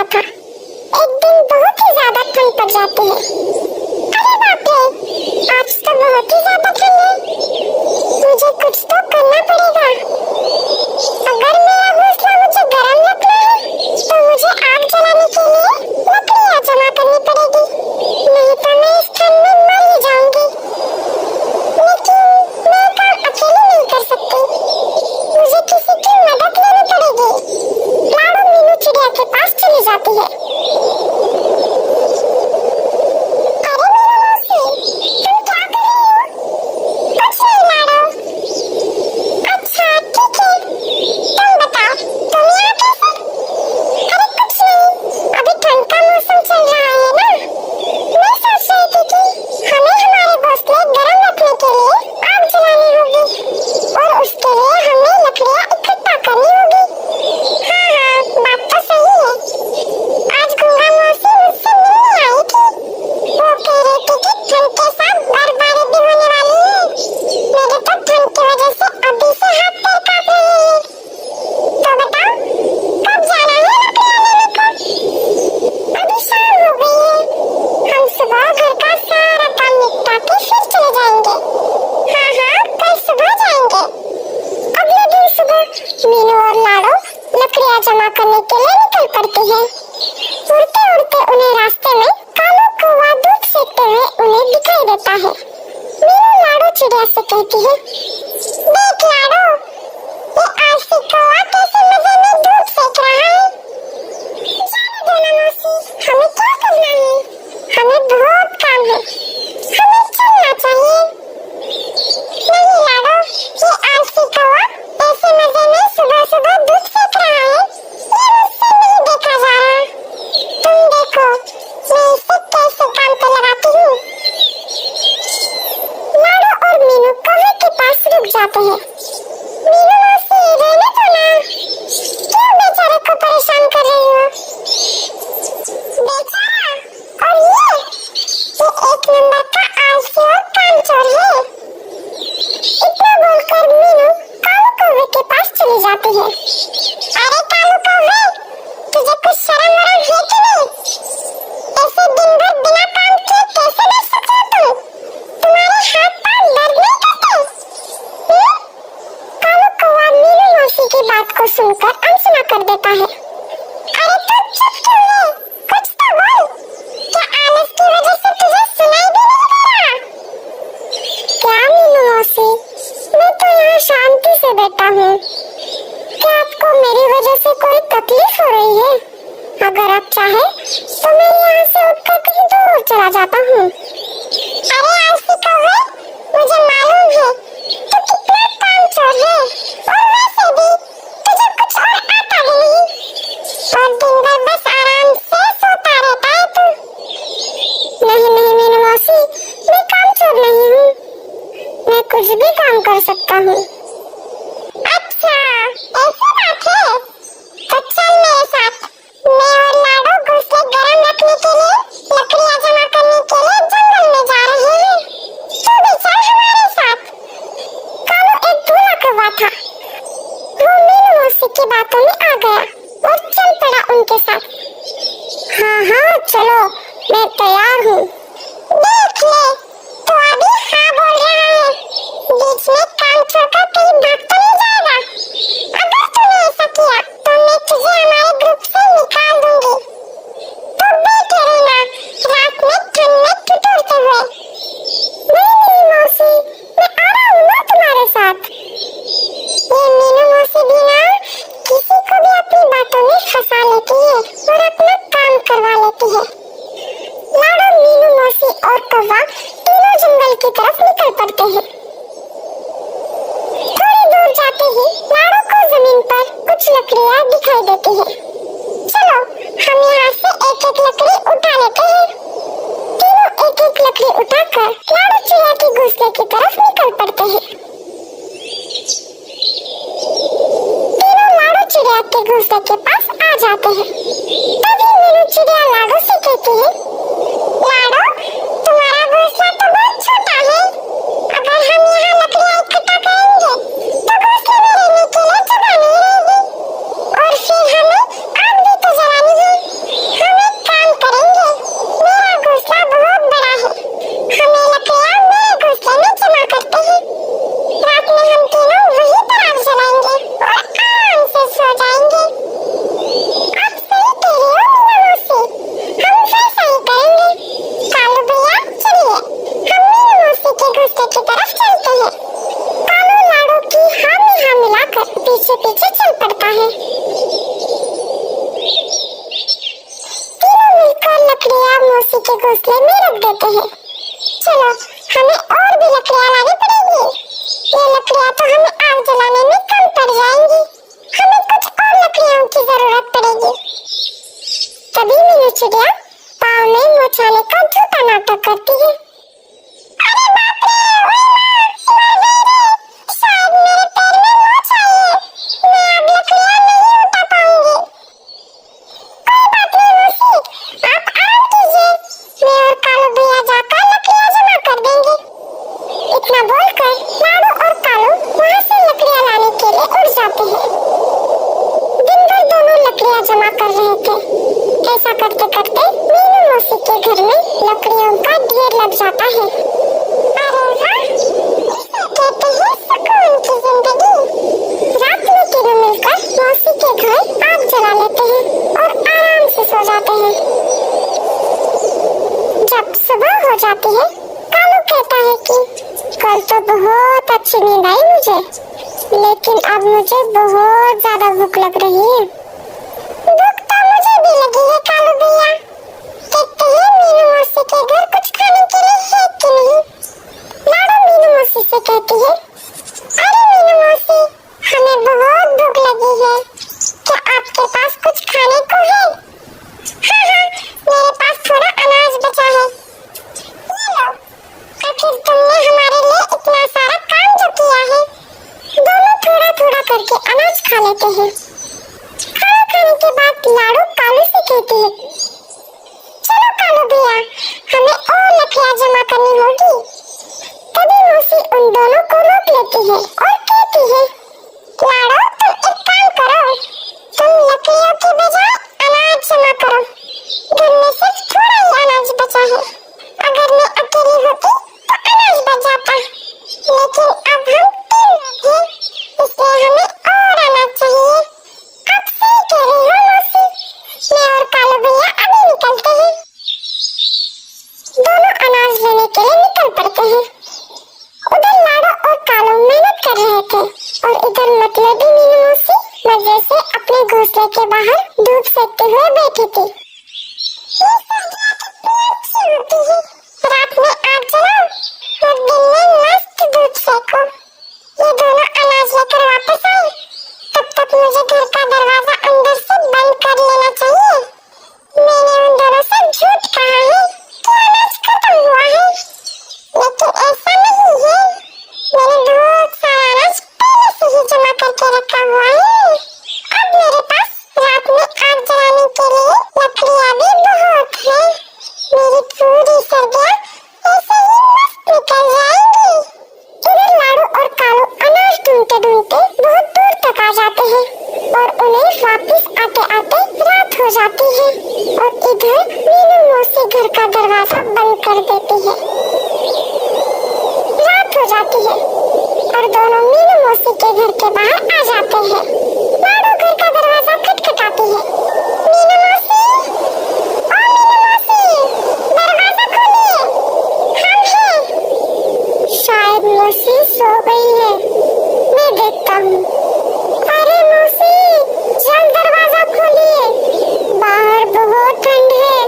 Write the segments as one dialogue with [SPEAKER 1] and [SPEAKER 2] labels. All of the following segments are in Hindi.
[SPEAKER 1] रहा था। एक दिन बहुत ही ज्यादा ठंड पड़ जाती है। अरे बाप रे, आज तो बहुत ही ज्यादा ठंड है। मुझे कुछ तो करना पड़ेगा। अगर मेरा घोंसला मुझे गर्म रखना है तो मुझे आग जलाने के लिए लकड़ियाँ जमा करनी पड़ेगी, नहीं तो मैं इस ठंड में मर ही जाऊंगी। लेकिन मैं काम अकेले नहीं कर सकती, मुझे किसी की मदद लेनी पड़ेगी। लाडो मीनू चिड़िया के पास चली जाती है। अरे मीनू मौसी, तुम क्या कर रही हो? कुछ नहीं लाडो। अच्छा ठीक है, तुम बताओ तुम यहाँ कैसे? अरे कुछ नहीं, अभी ठंड का मौसम चल रहा है ना, मैं सोच रही थी कि हमें हमारे घोंसले गर्म रखने के लिए आग जलानी होगी और उसके लिए हमें लकड़ियाँ इकट्ठा करनी होगी। हाँ, बात तो सही है। आज गंगा मौसी मुझसे मिलने आई थी, वो कह रही थी कि ठंड के साथ बर्फबारी भी होने वाली है। मेरे तो ठंड की वजह से अभी से हाथ पैर कांप रहे हैं। तो बताओ कब जाना है लकड़ियाँ लेने को? अभी शाम हो गई है, हम सुबह घर का सारा काम निपटा के फिर चले जाएंगे। हाँ, कल सुबह जाएंगे। अगले दिन सुबह मीनू और लाडो लकड़ियाँ जमा करने के लिए निकल पड़ते हैं। उड़ते उड़ते उन्हें रास्ते में कालू कौवा दूध सेकते हुए उन्हें दिखाई देता है। मीनू लाडो चिड़िया से कहती है, देख लाडो, ये आलसी कौवा कैसे मजे में दूध सेक रहा है। जाने दो ना मौसी, हमें क्या करना है? हमें बहुत काम है, हमें चलना चाहिए। नहीं लाडो, ये आलसी कौवा ऐसे मजे में सुबह सुबह दूध सेक रहा है, ये मुझसे नहीं देखा जा रहा। तुम देखो मैं इसे कैसे काम पे लगाती हूँ। लाडो और मीनू कौवे के पास रुक जाते हैं। मीनू मौसी रहने दो ना, क्यों बेचारे को परेशान कर रही हो? बेचारा और ये एक नंबर का आलसी और कामचोर है। इतना बोलकर मीनू कालू कौवे के पास चली जाती है। अरे कालू कौवे, तुझे कुछ शर्म वरम है कि नहीं? ऐसे दिन भर बिना काम किए कैसे बैठ सकते हो तुम? तुम्हारे हाथ पांव दर्द नहीं करते? कालू कौवा मीनू मौसी की बात को सुनकर अनसुना कर देता है। अरे तू चुप क्यों है? कुछ तो बोल। क्या आलस की वजह से तुझे सुनाई भी नहीं दे रहा? क्या मीनू मौसी, मैं तो यहाँ शांति से बैठा हूँ। क्या आपको मेरी वजह से कोई तकलीफ हो रही है? अगर आप चाहे तो मैं यहाँ से उठकर कहीं दूर चला जाता हूँ। अरे आलसी कौवे, मुझे मालूम है तू कितना कामचोर है और वैसे भी तुझे कुछ और आता भी नहीं और दिन भर बस आराम से सोता रहता है तू। नहीं नहीं मीनू मौसी, मैं कामचोर नहीं हूँ, मैं कुछ भी काम कर सकता हूँ। अच्छा ऐसी बात है, तो चल मेरे साथ। मैं और लाडो घोंसले गर्म रखने के लिए लकड़ियाँ जमा करने के लिए जंगल में जा रहे हैं। तू भी चल हमारे साथ। कालू एक भोला कौवा था, वो मीनू मौसी की बातों में आ गया और चल पड़ा उनके साथ। हाँ चलो, मैं तैयार हूँ। देख ले, तू अभी हाँ बोल रहा है, बीच में काम छोड़कर कहीं भाग तो नहीं जाएगा? अगर तूने ऐसा किया तो मैं तुझे हमारे ग्रुप से निकाल दूंगी। तो बैठे रहना रात में ठंड में ठिठुरते हुए। नहीं मौसी, मैं आ रहा हूँ ना तुम्हारे साथ। ये मीनू मौसी भी ना किसी को भी अपनी बातों में फंसा लेती है और अपना काम करवा लेती है। लाडो, मीनू मौसी और कौवा तीनों जंगल की तरफ निकल पड़ते हैं। थोड़ी दूर जाते ही लाडो को जमीन पर कुछ लकड़ियाँ दिखाई देती हैं। चलो हम यहाँ से एक एक लकड़ी उठा लेते हैं। तीनों एक एक लकड़ी उठाकर लाडो चिड़िया के घोंसले की तरफ निकल पड़ते हैं। तीनों लाडो चिड़िया के घोंसले के पास आ जाते हैं। तभी मीनू चिड़िया लाडो से कहती है, लाडो तुम्हारा घोंसला तो बहुत छोटा है, अगर हम यहाँ लकड़ियाँ इकट्ठा करेंगे तो घोंसले में रहने के लिए जगह नहीं रहेगी और फिर हमें आग भी तो जलानी है। घोंसले में रख देते हैं। चलो हमें और भी लकड़ियाँ लानी पड़ेगी। ये लकड़ियाँ तो हमें आग जलाने में कम पड़ जाएंगी। हमें कुछ और लकड़ियों की जरूरत पड़ेगी। तभी मीनू चिड़िया पाँव में मोचाने का झूठा नाटक करती है। अरे बाप रे, ओए माँ, मर गई रे। शायद मेरे पैर में मोच आई है। मैं अब लकड़ियाँ नहीं उठा पाऊंगी। कोई बात नहीं मौसी, आप आराम कीजिए। मैं और कालू भैया जाकर लकड़ियाँ जमा कर देंगे। इतना बोलकर लाडू और कालू वहाँ से लकड़ियाँ लाने के लिए उड़ जाते हैं। दिन भर दोनों लकड़ियाँ जमा कर रहे थे। ऐसा करते करते मीनू मौसी के घर में लकड़ियों का ढेर लग जाता है। अरे वाह, इसे कहते हैं सुकून की जिंदगी। रात में तीनों मिलकर मौसी के घर आग जला लेते हैं और आराम से सो जाते हैं। जब सुबह हो जाती है, कालू कहता है कि कल तो बहुत अच्छी नींद आई मुझे, लेकिन अब मुझे बहुत ज्यादा भूख लग रही है। भूख तो मुझे भी लगी है कालू भैया। देखते हैं मीनू मौसी के घर कुछ खाने के लिए है कि नहीं। लाडू मीनू मौसी से कहती है, अरे मीनू मौसी, हमें बहुत भूख लगी है। क्या आपके पास कुछ खाने को है? हाँ हाँ, मेरे पास थोड़ा अनाज बचा है। ये लो। आखिर तुमने हमारे लिए इतना सारा काम जो किया है। दोनों थोड़ा थोड़ा करके अनाज खा लेते हैं। खाना खाने के बाद लाडू कालू से कहती है, चलो कालू भैया, हमें और लकड़ियाँ जमा करनी होगी। तभी मौसी उन दोनों को रोक लेती है और कहती है, लाडू तुम एक काम करो, तुम लकड़ियों के बजाय अनाज जमा करो। घर में सिर्फ थोड़ा ही अनाज बचा है। अगर मैं अकेली होती तो अनाज बच जाता, लेकिन अब हम 3 लोग हैं, इसलिए हमें और अनाज चाहिए। आप सही कह रही हो मौसी, मैं और कालू भैया अभी निकलते हैं। दोनों अनाज लेने के लिए निकल पड़ते हैं। उधर लाडू और कालू मेहनत कर रहे थे और इधर मतलबी मीनू मौसी मजे से अपने घोंसले के बाहर धूप सेकते हुए बैठी थी। ये सर्दियाँ कितनी अच्छी होती है। रात में आग जलाओ और दिन में मस्त धूप सेको। ये दोनों अनाज लेकर वापस आए, तब तक मुझे घर का दरवाजा अंदर से बंद कर लेना चाहिए। मैंने उन दोनों से झूठ कहा है कि अनाज खत्म हुआ है, लेकिन ऐसा नहीं है। मैंने बहुत सारा अनाज पहले से ही जमा करके रखा हुआ है। अब मेरे पास रात में आग जलाने के लिए लकड़ियाँ भी बहुत हैं। मेरी पूरी सर्दियाँ ऐसे ही मस्त निकल जाएंगी। इधर लाडू और कालू अनाज ढूंढते ढूंढते बहुत दूर तक आ जाते हैं और उन्हें वापस आते आते रात हो जाती है। और इधर मीनू मौसी घर का दरवाजा बंद कर देती है। रात हो जाती है और दोनों मीनू मौसी के घर के बाहर आ जाते हैं। लाडू घर का दरवाजा खटखटाती है। मीनू मौसी, ओ मीनू मौसी, दरवाजा खोलिए, हम हैं। शायद मौसी सो गई है, मैं देखता हूँ। अरे मौसी, जल्द दरवाजा खोलिए, बाहर बहुत ठंड है।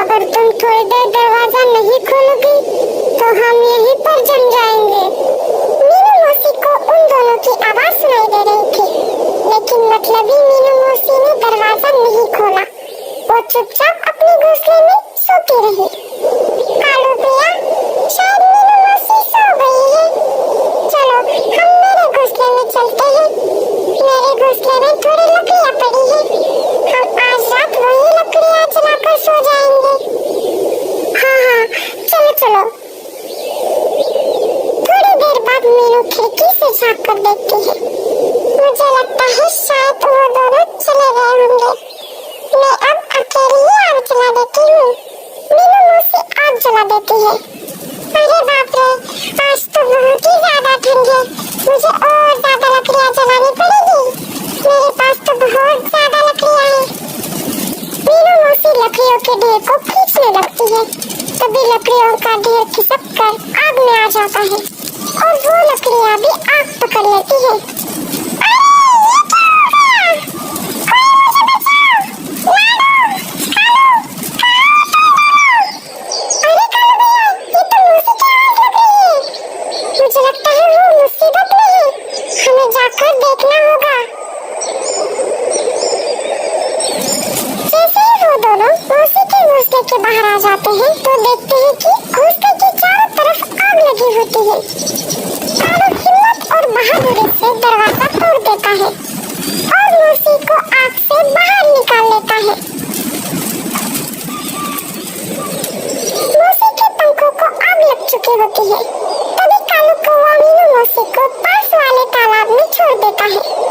[SPEAKER 1] अगर तुम थोड़ी देर दरवाजा नहीं खोलोगी तो हम यहीं पर जम जाएंगे। मीनू मौसी को उन दोनों की आवाज सुनाई दे रही थी, लेकिन मतलबी मीनू मौसी ने दरवाजा नहीं खोला। वो चुपचाप अपने घोंसले में सोती रही। कालू भैया, शायद मीनू मौसी सो गई है। चलो हम मेरे घोंसले में चलते हैं। मेरे घोंसले में थोड़ी लकड़ियाँ पड़ी हैं। हम आज रात वही लकड़ियाँ जलाकर सो जाएंगे। हाँ हाँ, चलो चलो। थोड़ी देर बाद मीनू खिड़की से झांक कर देखती है। मुझे लगता है शायद वो दोनों चले गए होंगे। मैं अब अकेली ही आग जला देती हूँ। मीनू मौसी आग जला देती है। अरे बाप रे, आज तो बहुत ही ज्यादा ठंड है। मुझे और ज्यादा लकड़ियाँ जलानी पड़ेगी। मेरे पास तो बहुत ज्यादा लकड़ियाँ हैं। मीनू मौसी लकड़ियों के ढेर को खींचने लगती है। तभी लकड़ियों का ढेर खिसक कर आग में आ जाता है और वो लकड़ियाँ भी आग पकड़ लेती है। और मौसी को आग से बाहर निकाल लेता है। मौसी के पंखों को आग लग चुकी होती है। तभी कालू कौवा मीनू मौसी को पास वाले तालाब में छोड़ देता है।